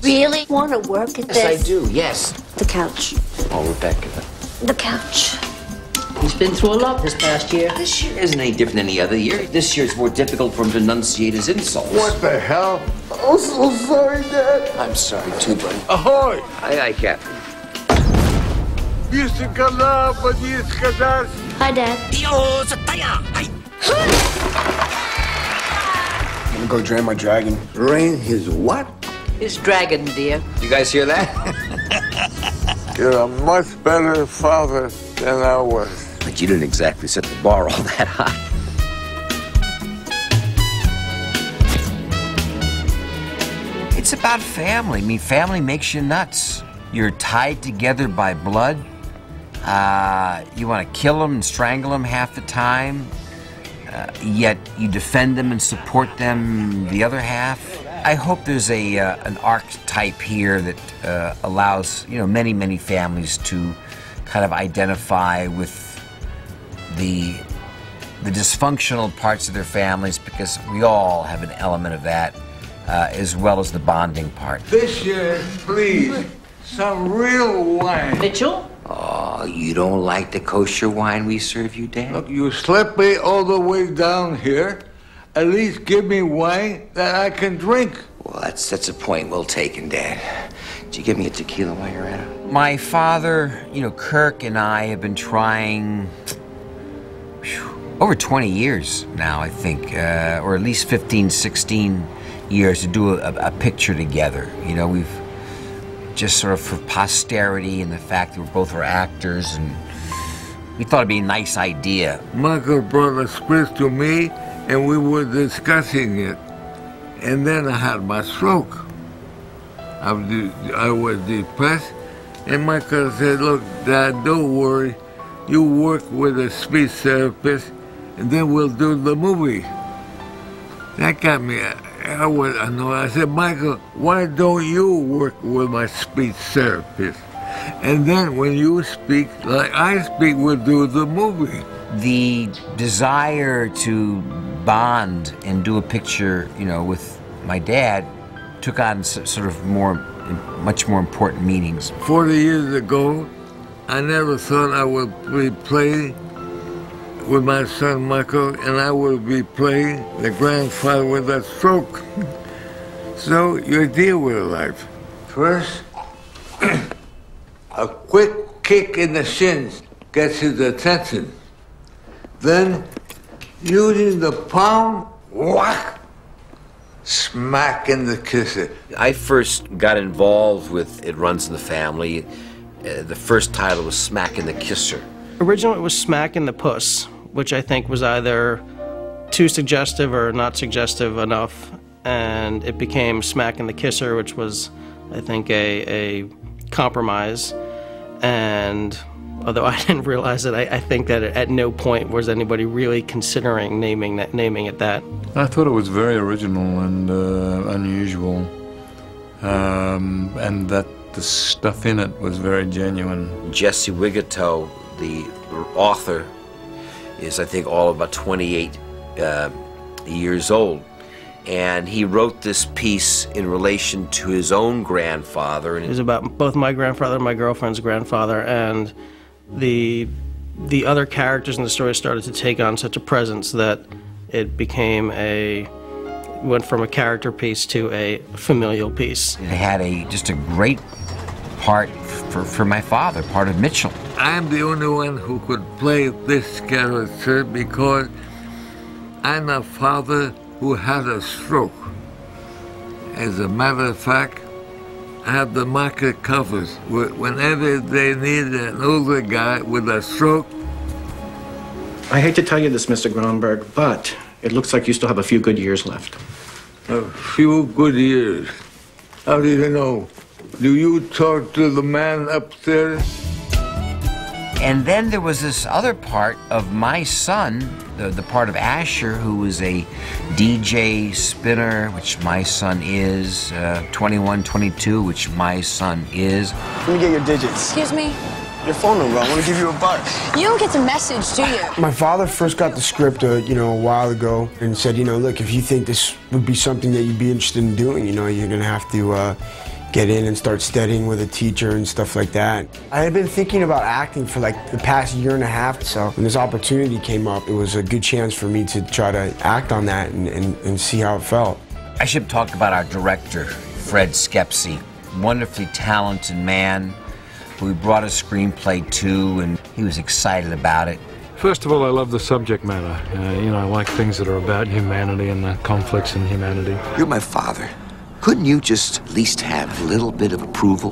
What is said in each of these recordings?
really want to work at this? Yes, I do, yes. The couch. Oh, Rebecca. The couch. He's been through a lot this past year. This year isn't any different than any other year. This year's more difficult for him to enunciate his insults. What the hell? I'm so sorry, Dad. I'm sorry, too, buddy. Ahoy! Aye, Captain. Если когда поди сказать. Hi, Dad. I'm gonna go drain my dragon. Rain his what? His dragon, dear. You guys hear that? You're a much better father than I was. But you didn't exactly set the bar all that high. It's about family. I mean, family makes you nuts. You're tied together by blood. You want to kill them and strangle them half the time, yet you defend them and support them the other half. I hope there's an archetype here that allows, you know, many families to kind of identify with the dysfunctional parts of their families, because we all have an element of that, as well as the bonding part. This year, please, some real wine. Mitchell? Oh, you don't like the kosher wine we serve you, Dad? Look, you slept me all the way down here. At least give me wine that I can drink. Well, that's a point well taken, Dad. Did you give me a tequila while you're at it? My father, you know, Kirk and I have been trying over 20 years now, I think, or at least 15, 16 years to do a picture together. You know, we've just sort of for posterity and the fact that we both are actors, and we thought it'd be a nice idea. Michael brought a script to me, and we were discussing it. And then I had my stroke. I was depressed, and Michael said, look, Dad, don't worry. You work with a speech therapist, and then we'll do the movie. That got me. I was annoyed. I said, Michael, why don't you work with my speech therapist? And then when you speak like I speak, we'll do the movie. The desire to bond and do a picture, you know, with my dad took on sort of much more important meanings. 40 years ago, I never thought I would be playing with my son Michael, and I will be playing the grandfather with a stroke. So you deal with life. First, a quick kick in the shins gets his attention. Then, using the palm, whack, smack in the kisser. I first got involved with It Runs in the Family. The first title was Smack in the Kisser. Originally it was Smack in the Puss, which I think was either too suggestive or not suggestive enough, and it became Smack in the Kisser, which was, I think, a compromise. And although I didn't realize it, I think that at no point was anybody really considering naming it that. I thought it was very original and unusual, and that the stuff in it was very genuine. Jesse Wigatow, the author, is I think all about 28 years old, and he wrote this piece in relation to his own grandfather. And it was about both my grandfather and my girlfriend's grandfather, and the other characters in the story started to take on such a presence that it became went from a character piece to a familial piece. It had just a great part for my father, part of Mitchell. I'm the only one who could play this character because I'm a father who had a stroke. As a matter of fact, I have the market covers. Whenever they need an older guy with a stroke. I hate to tell you this, Mr. Gronberg, but it looks like you still have a few good years left. A few good years? How do you know? Do you talk to the man upstairs? And then there was this other part of my son, the part of Asher, who was a DJ spinner, which my son is, 21, 22, which my son is. Let me get your digits. Excuse me? Your phone number. I want to give you a buck. You don't get the message, do you? My father first got the script, a while ago, and said, look, if you think this would be something that you'd be interested in doing, you're gonna have to, get in and start studying with a teacher and stuff like that. I had been thinking about acting for like the past year and a half, so when this opportunity came up, it was a good chance for me to try to act on that and see how it felt. I should talk about our director, Fred Skepsey. Wonderfully talented man who we brought a screenplay to, and he was excited about it. First of all, I love the subject matter. You know, I like things that are about humanity and the conflicts in humanity. You're my father. Couldn't you just at least have a little bit of approval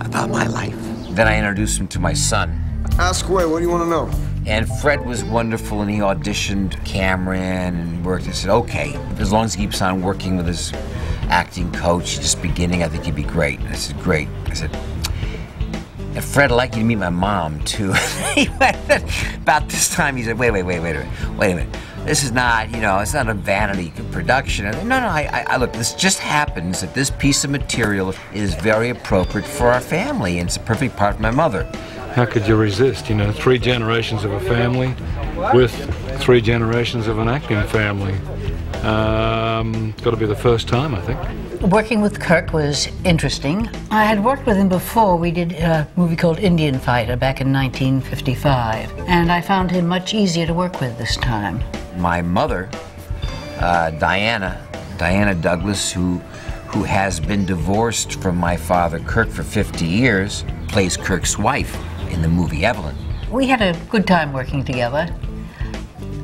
about my life? Then I introduced him to my son. Ask away, what do you want to know? And Fred was wonderful, and he auditioned Cameron and worked. I said, okay, as long as he keeps on working with his acting coach, just beginning, I think he'd be great. And I said, great. I said, and Fred, I'd like you to meet my mom, too. About this time, he said, wait a minute. This is not, you know, it's not a vanity production. No, I look, this just happens that this piece of material is very appropriate for our family, and it's a perfect part of my mother. How could you resist? You know, 3 generations of a family with 3 generations of an acting family. Got to be the first time, I think. Working with Kirk was interesting. I had worked with him before. We did a movie called Indian Fighter back in 1955, and I found him much easier to work with this time. My mother, Diana Douglas, who has been divorced from my father, Kirk, for 50 years, plays Kirk's wife in the movie Evelyn. We had a good time working together.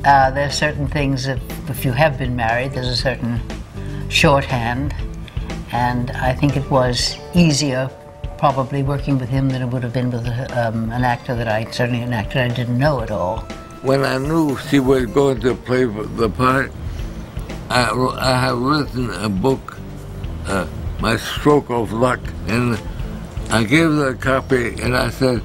There's certain things that if you have been married, there's a certain shorthand, and I think it was easier probably working with him than it would have been with an actor that I didn't know at all. When I knew she was going to play the part, I have written a book, My Stroke of Luck, and I gave her a copy, and I said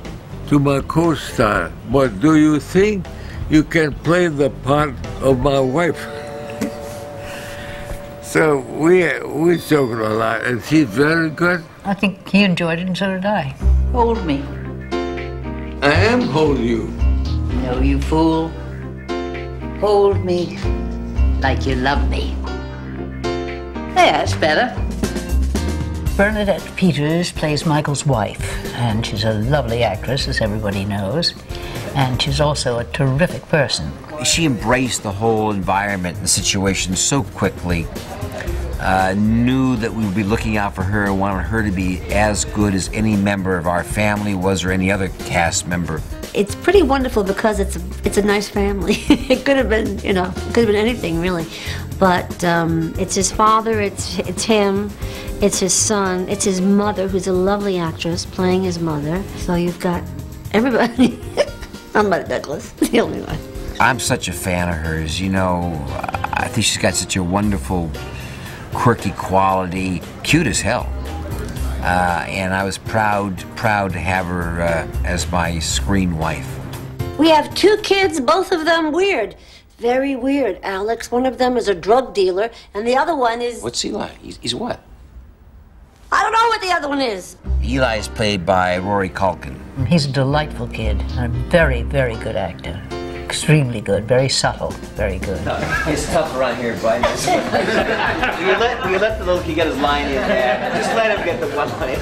to my co-star, but do you think you can play the part of my wife? So we joked a lot, and she's very good. I think he enjoyed it, and so did I. Hold me. I am holding you. No, you fool. Hold me like you love me. Yeah, that's better. Bernadette Peters plays Michael's wife, and she's a lovely actress, as everybody knows, and she's also a terrific person. She embraced the whole environment and the situation so quickly, knew that we would be looking out for her and wanted her to be as good as any member of our family was or any other cast member. It's pretty wonderful because it's a nice family. It could have been, you know, it could have been anything really, but it's his father, it's him, it's his son, it's his mother, who's a lovely actress playing his mother. So you've got everybody. I'm Mother Douglas, the only one. I'm such a fan of hers. You know, I think she's got such a wonderful, quirky quality, cute as hell. And I was proud to have her as my screen wife. We have 2 kids, both of them weird. Very weird, Alex. One of them is a drug dealer, and the other one is... What's Eli? He's what? I don't know what the other one is. Eli is played by Rory Culkin. He's a delightful kid, and a very, very good actor. Extremely good, very subtle, very good. It's tough around here, bud. you let the little kid get his line in there. Just let him get the one line.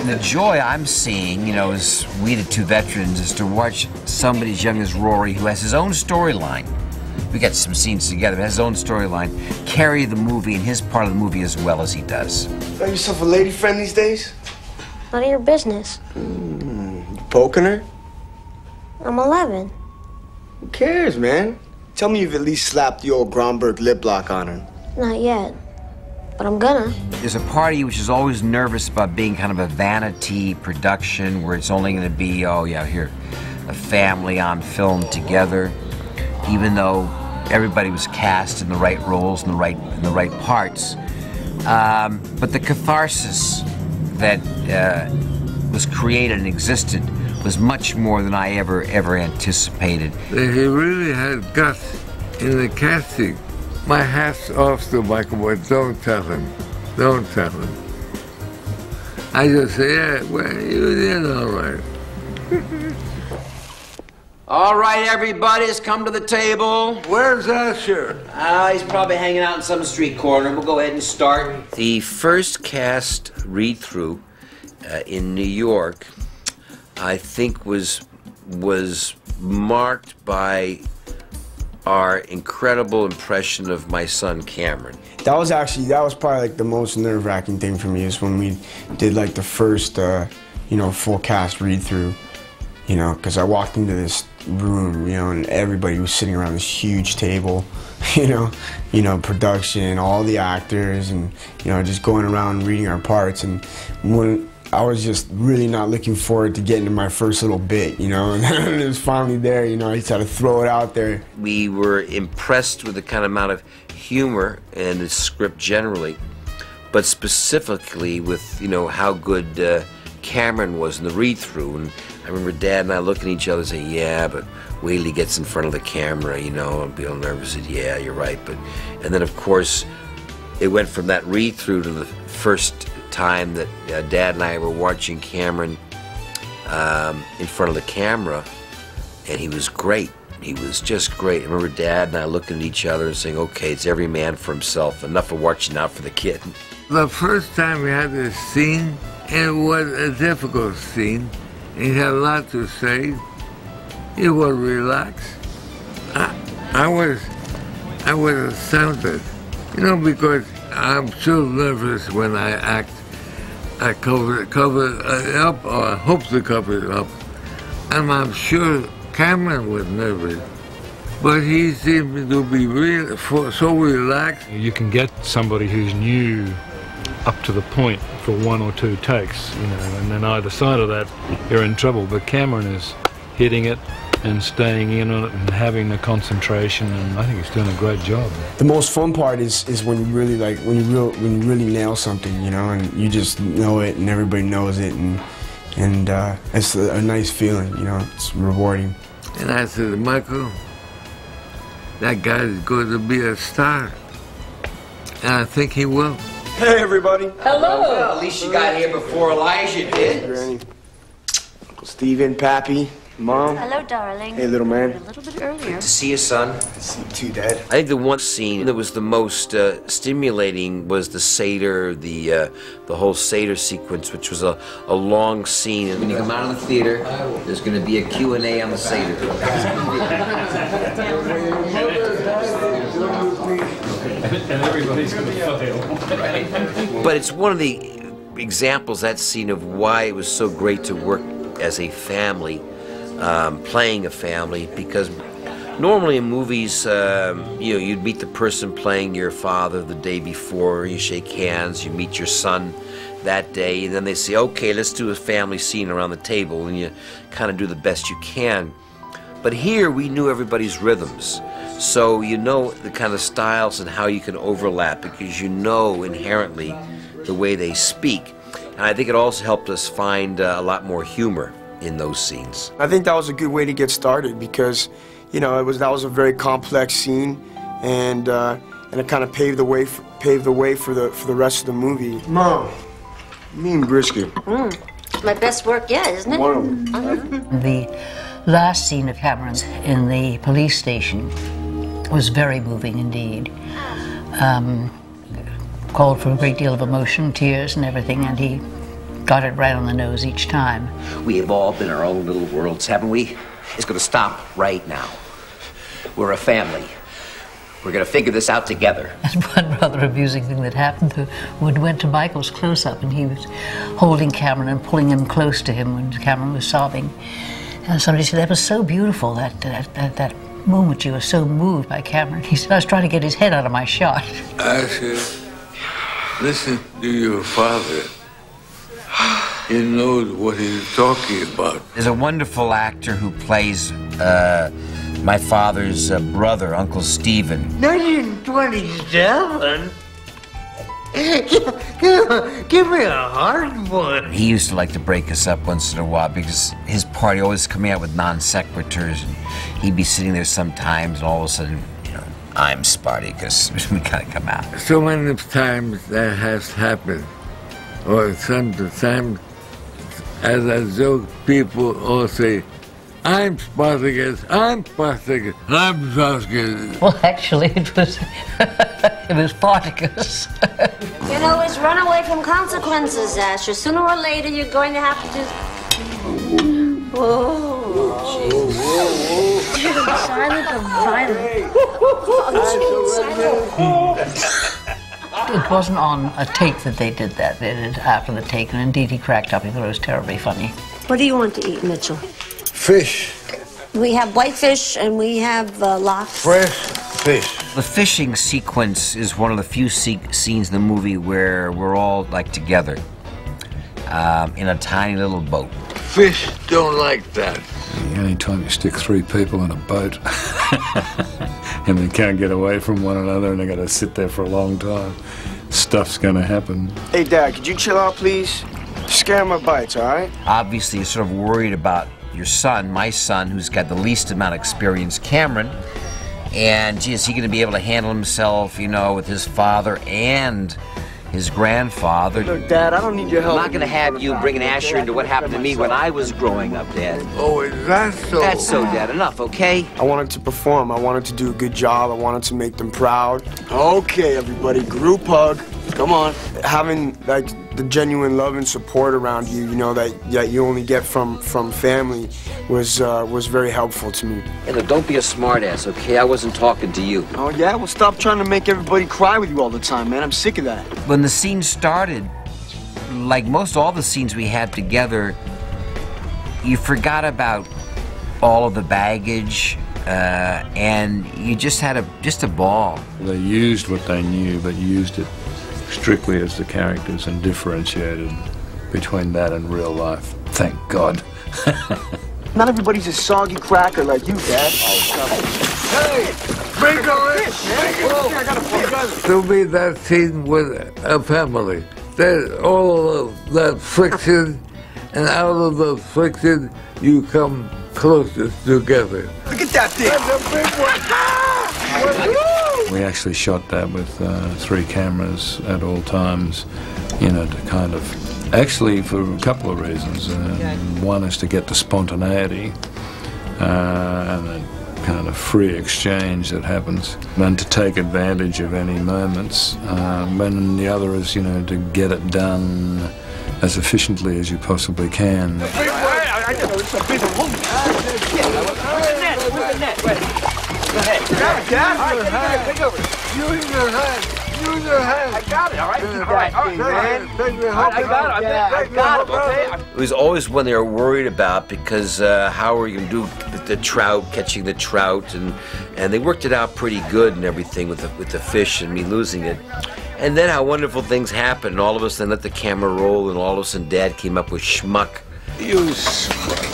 The joy I'm seeing, you know, as we the 2 veterans, is to watch somebody as young as Rory, who has his own storyline. We got some scenes together, but has his own storyline, carry the movie and his part of the movie as well as he does. Got yourself a lady friend these days? None of your business. You poking her? I'm 11. Who cares, man? Tell me you've at least slapped the old Gromberg lip lock on her. Not yet, but I'm gonna. There's a party which is always nervous about being kind of a vanity production where it's only going to be, oh yeah, here, a family on film together, even though everybody was cast in the right roles and the right parts. But the catharsis that was created and existed was much more than I ever anticipated. He really had guts in the casting. My hat's off to Michael, but don't tell him. Don't tell him. I just say, yeah, well, you did all right. All right, everybody, let's come to the table. Where's Usher? He's probably hanging out in some street corner. We'll go ahead and start. The first cast read-through in New York, I think, was marked by our incredible impression of my son Cameron. That was probably like the most nerve-wracking thing for me, is when we did like the first, full cast read-through. Because I walked into this room, and everybody was sitting around this huge table, production, all the actors, and, just going around reading our parts. And when I was just really not looking forward to getting to my first little bit, and then it was finally there, I just had to throw it out there. We were impressed with the kind of amount of humor in the script generally, but specifically with, how good Cameron was in the read-through. And I remember Dad and I looking at each other and saying, yeah, but wait till he gets in front of the camera, I'll be all nervous. I said, yeah, you're right. And then, of course, it went from that read-through to the first time that Dad and I were watching Cameron in front of the camera, and he was great. He was just great. I remember Dad and I looking at each other and saying, okay, it's every man for himself. Enough of watching out for the kid. The first time we had this scene, it was a difficult scene. He had a lot to say. He was relaxed. I was astounded, because I'm so nervous when I act. I cover it up, or I hope to cover it up. And I'm sure Cameron was nervous, but he seemed to be so relaxed. You can get somebody who's new up to the point for 1 or 2 takes, and then either side of that, you're in trouble. But Cameron is hitting it and staying in on it and having the concentration, and I think he's doing a great job. The most fun part is when you really when you really nail something, and you just know it and everybody knows it, and it's a nice feeling, it's rewarding. And I said, Michael, that guy is going to be a star, and I think he will. Hey, everybody. Hello. Well, at least you got here before Elijah did. Granny, Uncle Steven, Pappy, Mom. Hello, darling. Hey, little man. A little bit earlier. Good to see you, son. Good to see you too, Dad. I think the one scene that was the most stimulating was the Seder, the whole Seder sequence, which was a long scene. And when you come out of the theater, there's going to be a Q&A on the Seder. And everybody's going to fail. Right. But it's one of the examples, that scene, of why it was so great to work as a family, playing a family, because normally in movies, you'd meet the person playing your father the day before, you shake hands, you meet your son that day, and then they say, okay, let's do a family scene around the table, and you kind of do the best you can. But here, we knew everybody's rhythms. So you know the kind of styles and how you can overlap, because you know inherently the way they speak. And I think it also helped us find a lot more humor in those scenes. I think that was a good way to get started, because, that was a very complex scene, and it kind of paved the way for the rest of the movie. Mom, mean brisket. It's my best work yet, isn't it? One of them. The last scene of Cameron's in the police station was very moving indeed. Called for a great deal of emotion, tears and everything, and he got it right on the nose each time. We have all been our own little worlds, haven't we? It's going to stop right now. We're a family. We're going to figure this out together. And one rather amusing thing that happened when we went to Michael's close-up, and he was holding Cameron and pulling him close to him when Cameron was sobbing. And somebody said, that was so beautiful, that moment you were so moved by Cameron. He said, I was trying to get his head out of my shot. I said, listen to your father. He knows what he's talking about. There's a wonderful actor who plays my father's brother, Uncle Steven. 1927? Give me a hard one. He used to like to break us up once in a while, because his party always coming out with non sequiturs, and he'd be sitting there sometimes, and all of a sudden, I'm Spartacus. We gotta come out. So many times that has happened, or sometimes, as a joke, people all say, I'm Spartacus, I'm Spartacus, I'm Spartacus. Well, actually, it was it was Spartacus. You know, it's run away from consequences, Asher. Sooner or later, you're going to have to just... Whoa. Silent or violent? It wasn't on a take that they did that. They did it after the take, and indeed he cracked up. He thought it was terribly funny. What do you want to eat, Mitchell? Fish. We have whitefish and we have lox. Fresh fish. The fishing sequence is one of the few scenes in the movie where we're all like together in a tiny little boat. Fish don't like that. The only time you stick 3 people in a boat and they can't get away from one another and they got to sit there for a long time, stuff's gonna happen. Hey, Dad, could you chill out, please? Scare my bites, all right? Obviously, you're sort of worried about your son, my son, who's got the least amount of experience, Cameron. And gee, is he going to be able to handle himself, you know, with his father and his grandfather? Look, Dad, I don't need your help. I'm not going to have you bringing Asher into what happened to me when I was growing up, Dad. Oh, is that so? That's so, Dad. Enough, okay? I wanted to perform. I wanted to do a good job. I wanted to make them proud. Okay, everybody, group hug. Come on. Having, like, the genuine love and support around you, you know, that you only get from family was very helpful to me. Hey, look, don't be a smartass, okay? I wasn't talking to you. Oh, yeah? Well, stop trying to make everybody cry with you all the time, man. I'm sick of that. When the scene started, like most all the scenes we had together, you forgot about all of the baggage, and you just had a ball. They used what they knew, but used it strictly as the characters and differentiated between that and real life. Thank God. Not everybody's a soggy cracker like you, Dad. Hey, bring it! To me, that scene with a family. There's all of that friction, and out of the friction, you come closer together. Look at that thing! That's a big one! We actually shot that with 3 cameras at all times, you know, to kind of, actually for a couple of reasons. One is to get the spontaneity and the kind of free exchange that happens, and to take advantage of any moments. And the other is, you know, to get it done as efficiently as you possibly can. Use your hand. I got it, all right? All right, I got it, okay? It was always one they were worried about because how are we going to do the trout, catching the trout, and they worked it out pretty good and everything with the fish and me losing it. And then how wonderful things happened, and all of us then let the camera roll, and all of a sudden Dad came up with schmuck. You schmuck.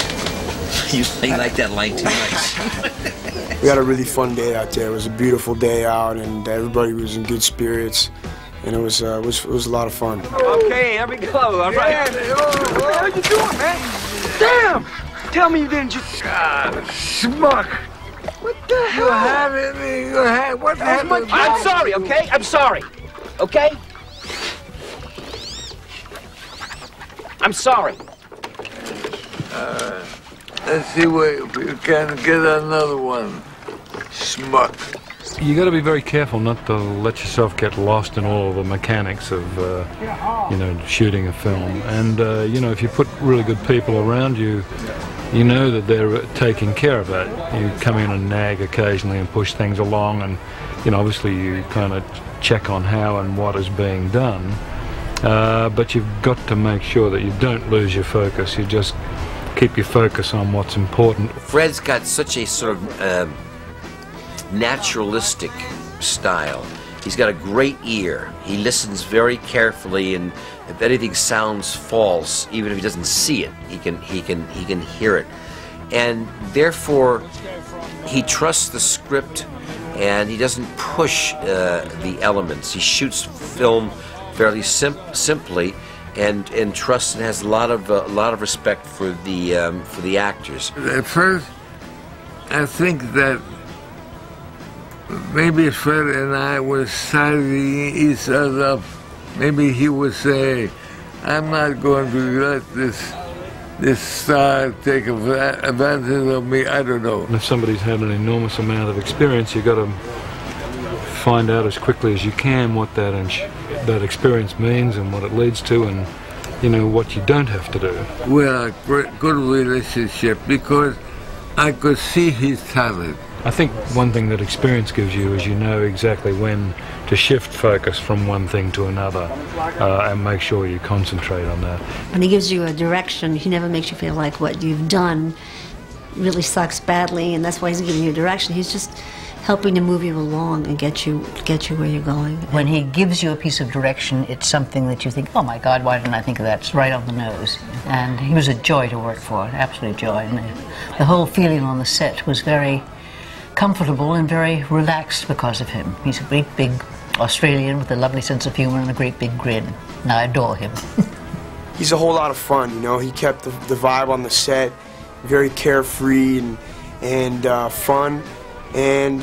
You like that line too much. We had a really fun day out there. It was a beautiful day out, and everybody was in good spirits, and it was a lot of fun. Okay, here we go. All right. What are you doing, man? Damn! Tell me you didn't just... God, schmuck. What the hell? You have it in your hand. What happened? I'm sorry, okay? I'm sorry. Okay? I'm sorry. Let's see if you can get another one. Schmuck. You got to be very careful not to let yourself get lost in all of the mechanics of, you know, shooting a film. And, you know, if you put really good people around you, you know that they're taking care of that. You come in and nag occasionally and push things along, and, you know, obviously you kind of check on how and what is being done. But you've got to make sure that you don't lose your focus. You just keep your focus on what's important. Fred's got such a sort of naturalistic style. He's got a great ear. He listens very carefully, and if anything sounds false, even if he doesn't see it, he can hear it. And therefore, he trusts the script, and he doesn't push the elements. He shoots film fairly simply, and trusts and has a lot of respect for the actors. At first, I think that maybe Fred and I were sizing each other up. Maybe he would say, "I'm not going to let this this star take advantage of me, I don't know. And if somebody's had an enormous amount of experience, you've got to find out as quickly as you can what that experience means and what it leads to, and you know what you don't have to do. We had a good relationship because I could see his talent. I think one thing that experience gives you is you know exactly when to shift focus from one thing to another, and make sure you concentrate on that. When he gives you a direction, he never makes you feel like what you've done really sucks badly, and that's why he's giving you a direction. He's just helping to move you along and get you where you're going. When he gives you a piece of direction, it's something that you think, oh my God, why didn't I think of that? It's right on the nose. And he was a joy to work for, an absolute joy. And the whole feeling on the set was very comfortable and very relaxed because of him. He's a great big Australian with a lovely sense of humor and a great big grin. And I adore him. He's a whole lot of fun, you know. He kept the vibe on the set very carefree and fun. And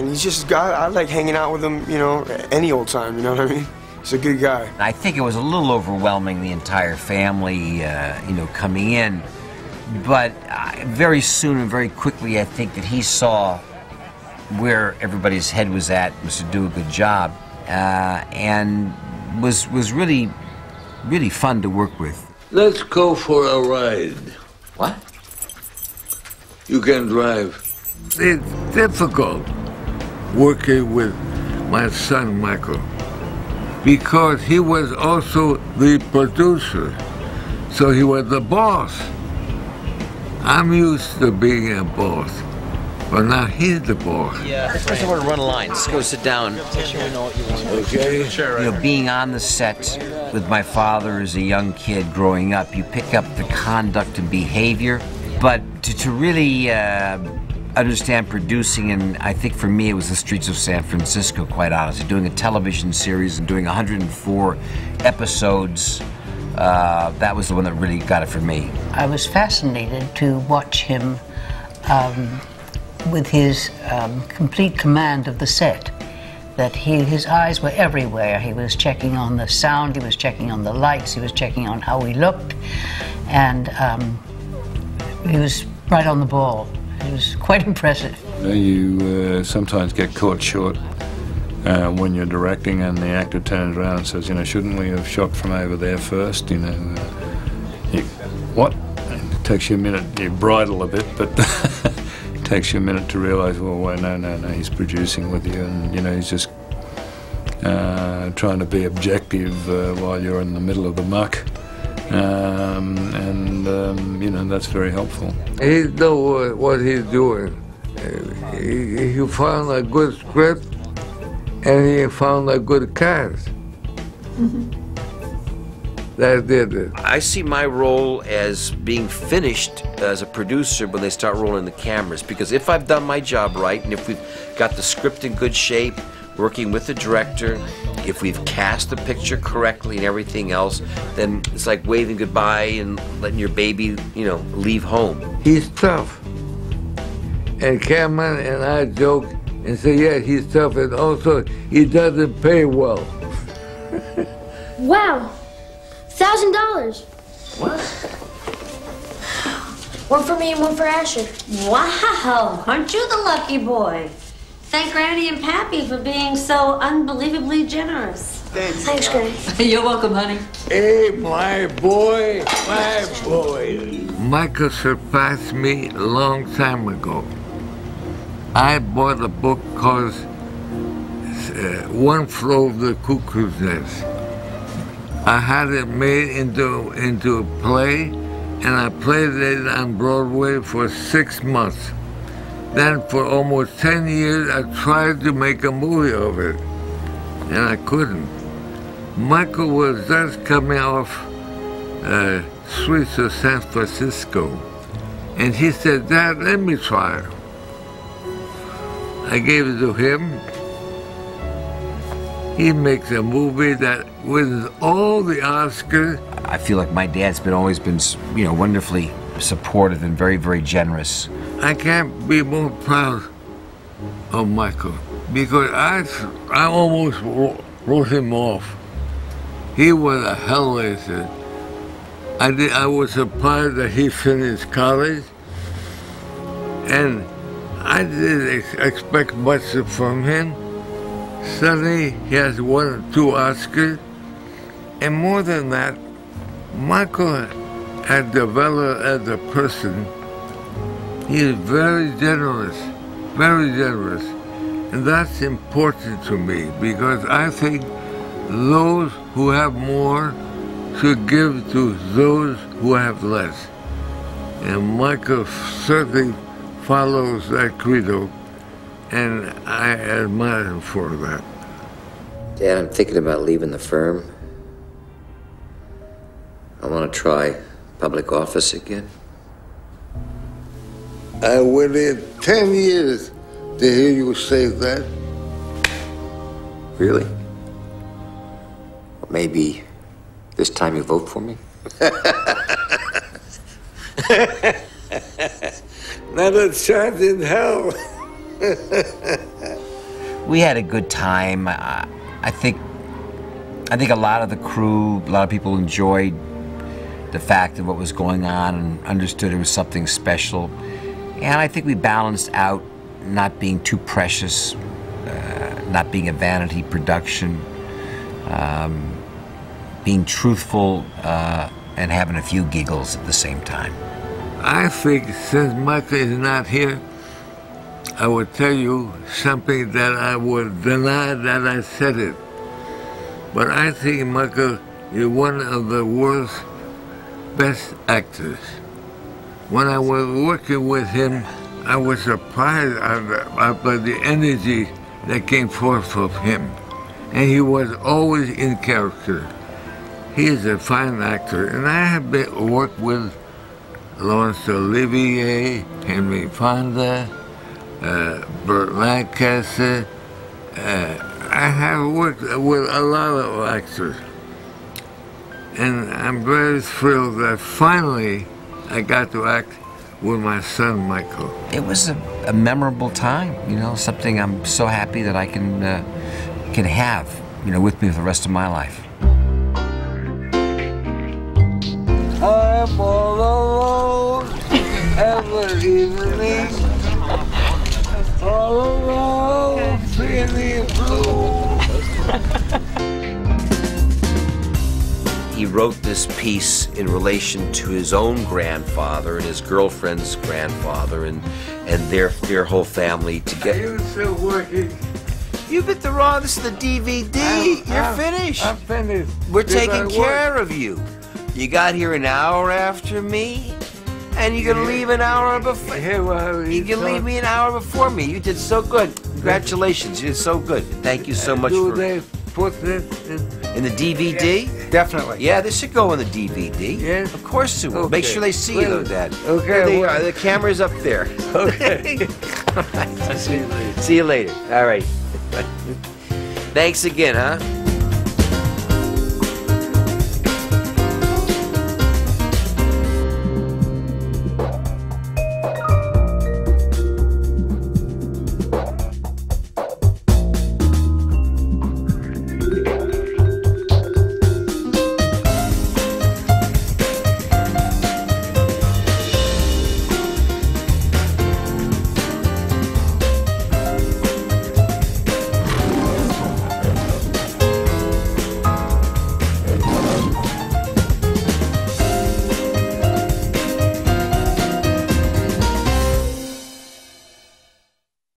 he's just a guy, I like hanging out with him, you know, any old time, you know what I mean? He's a good guy. I think it was a little overwhelming, the entire family, you know, coming in. But very soon and very quickly, I think that he saw where everybody's head was at, was to do a good job, and was really, really fun to work with. Let's go for a ride. What? You can drive. It's difficult working with my son Michael because he was also the producer, so he was the boss. I'm used to being a boss, but now he's the boss. Yeah, first I want to run a line. Let's go sit down. Okay. You know, being on the set with my father as a young kid growing up, you pick up the conduct and behavior, but to really understand producing, and I think for me it was the streets of San Francisco, quite honestly. Doing a television series and doing 104 episodes, that was the one that really got it for me. I was fascinated to watch him with his complete command of the set. That his eyes were everywhere. He was checking on the sound, he was checking on the lights, he was checking on how we looked, and he was right on the ball. It was quite impressive. You sometimes get caught short when you're directing and the actor turns around and says, you know, shouldn't we have shot from over there first? You know, what? And it takes you a minute, you bridle a bit, but it takes you a minute to realize, well, wait, no, he's producing with you, and, you know, he's just trying to be objective while you're in the middle of the muck. You know, that's very helpful. He knows what he's doing. He found a good script and he found a good cast. That did it. I see my role as being finished as a producer when they start rolling the cameras, because if I've done my job right and if we've got the script in good shape, working with the director, if we've cast the picture correctly and everything else, then it's like waving goodbye and letting your baby, you know, leave home. He's tough. And Cameron and I joke and say, yeah, he's tough, and also he doesn't pay well. Wow, $1,000. What? One for me and one for Asher. Wow, aren't you the lucky boy? Thank Granny and Pappy for being so unbelievably generous. Thanks, Granny. You're welcome, honey. Hey, my boy, my boy. Michael surpassed me a long time ago. I bought a book called One Flew Over the Cuckoo's Nest. I had it made into a play, and I played it on Broadway for 6 months. Then for almost 10 years, I tried to make a movie of it, and I couldn't. Michael was just coming off streets of San Francisco, and he said, Dad, let me try it. I gave it to him. He makes a movie that wins all the Oscars. I feel like my dad's always been, you know, wonderfully supportive and very, very generous. I can't be more proud of Michael because I almost wrote him off. He was a hellraiser. I was surprised that he finished college, and I didn't expect much from him. Suddenly, he has 1 or 2 Oscars, and more than that, Michael has developed as a person. He is very generous, and that's important to me because I think those who have more should give to those who have less. And Michael certainly follows that credo, and I admire him for that. Dad, I'm thinking about leaving the firm. I want to try public office again. I waited 10 years to hear you say that. Really? Maybe this time you vote for me? Not a chance in hell. We had a good time. I think a lot of the crew, a lot of people enjoyed the fact of what was going on and understood it was something special. And I think we balanced out not being too precious, not being a vanity production, being truthful, and having a few giggles at the same time. I think since Michael is not here, I would tell you something that I would deny that I said it. But I think Michael is one of the world's best actors. When I was working with him, I was surprised by the energy that came forth from him. And he was always in character. He is a fine actor. And I have worked with Laurence Olivier, Henry Fonda, Burt Lancaster. I have worked with a lot of actors. And I'm very thrilled that finally I got to act with my son, Michael. It was a memorable time, you know, something I'm so happy that I can have, you know, with me for the rest of my life. I'm all alone every evening, all alone, feeling blue. He wrote this piece in relation to his own grandfather and his girlfriend's grandfather and their whole family together. Are you still working? You bit the wrong. This is the DVD. You're finished. I'm finished. We're taking care of you. You got here an hour after me, and you're gonna leave an hour before. You can leave me an hour before me. You did so good. Congratulations. You did so good. Thank you so much Do for. they put this In the DVD? Definitely. Yeah, this should go in the DVD. Yes? Of course it will. Okay. Make sure they see you, though, Dad. Okay, There they well- are. The camera's up there. Okay. All right. See you later. All right. Thanks again, huh?